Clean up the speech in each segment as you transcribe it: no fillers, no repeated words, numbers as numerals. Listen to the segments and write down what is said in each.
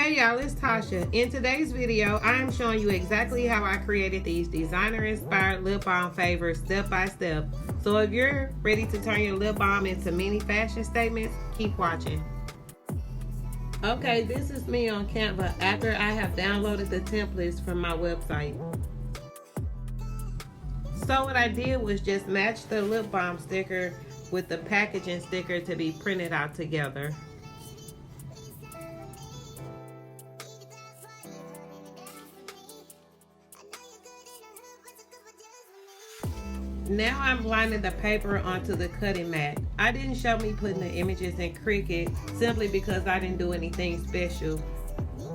Hey y'all, it's Tasha. In today's video, I am showing you exactly how I created these designer-inspired lip balm favors step by step. So if you're ready to turn your lip balm into mini fashion statements, keep watching. Okay, this is me on Canva after I have downloaded the templates from my website. So what I did was just match the lip balm sticker with the packaging sticker to be printed out together. Now I'm blinding the paper onto the cutting mat. I didn't show me putting the images in Cricut simply because I didn't do anything special.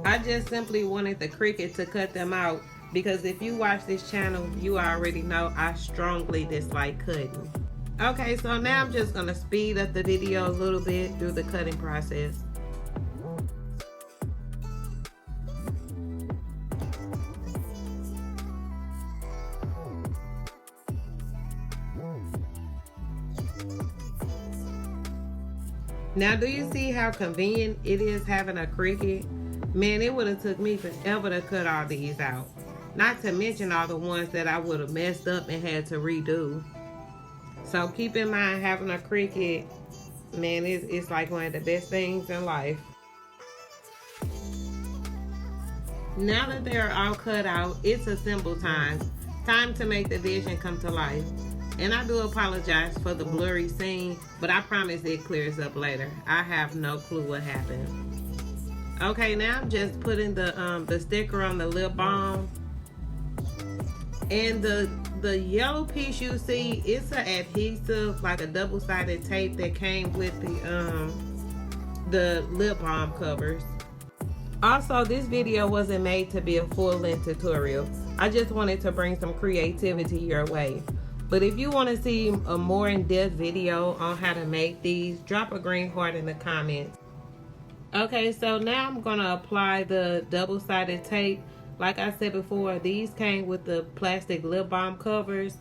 I just simply wanted the Cricut to cut them out because if you watch this channel, you already know I strongly dislike cutting. Okay, so now I'm just gonna speed up the video a little bit through the cutting process. Now, do you see how convenient it is having a Cricut? Man, it would have took me forever to cut all these out. Not to mention all the ones that I would have messed up and had to redo. So keep in mind, having a Cricut, man, it's like one of the best things in life. Now that they're all cut out, it's assemble time. Time to make the vision come to life. And I do apologize for the blurry scene, but I promise it clears up later. I have no clue what happened. Okay, now I'm just putting the sticker on the lip balm. And the yellow piece you see, it's an adhesive, like a double-sided tape that came with the lip balm covers. Also, this video wasn't made to be a full-length tutorial. I just wanted to bring some creativity your way. But if you want to see a more in-depth video on how to make these, drop a green heart in the comments. Okay, so now I'm going to apply the double-sided tape. Like I said before, these came with the plastic lip balm covers.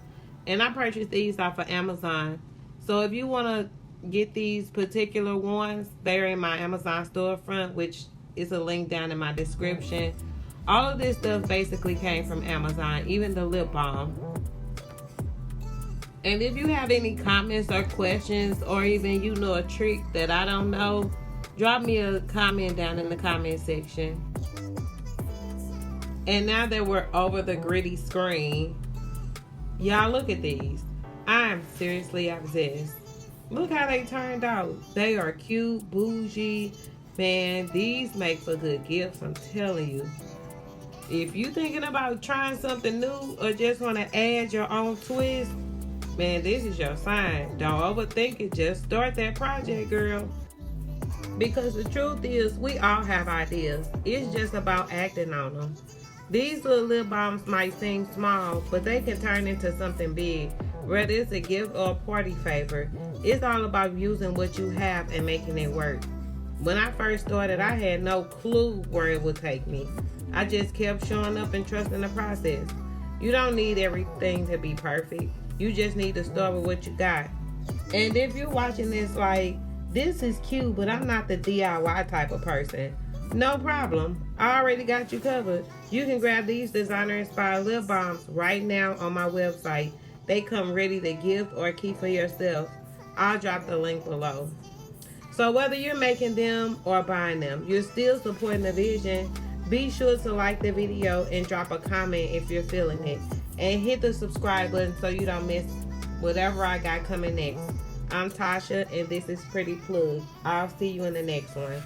And I purchased these off of Amazon. So if you want to get these particular ones, they're in my Amazon storefront, which is a link down in my description. All of this stuff basically came from Amazon, even the lip balm. And if you have any comments or questions, or even you know a trick that I don't know, drop me a comment down in the comment section. And now that we're over the gritty screen, y'all look at these. I am seriously obsessed. Look how they turned out. They are cute, bougie. Man, these make for good gifts, I'm telling you. If you're thinking about trying something new or just want to add your own twist, man, this is your sign. Don't overthink it. Just start that project, girl. Because the truth is, we all have ideas. It's just about acting on them. These little lip balms might seem small, but they can turn into something big. Whether it's a gift or a party favor, it's all about using what you have and making it work. When I first started, I had no clue where it would take me. I just kept showing up and trusting the process. You don't need everything to be perfect. You just need to start with what you got. And if you're watching this like, this is cute, but I'm not the DIY type of person, no problem. I already got you covered. You can grab these designer-inspired lip balms right now on my website. They come ready to gift or keep for yourself. I'll drop the link below. So whether you're making them or buying them, you're still supporting the vision. Be sure to like the video and drop a comment if you're feeling it. And hit the subscribe button so you don't miss whatever I got coming next. I'm Tasha, and this is Pretty Plug. I'll see you in the next one.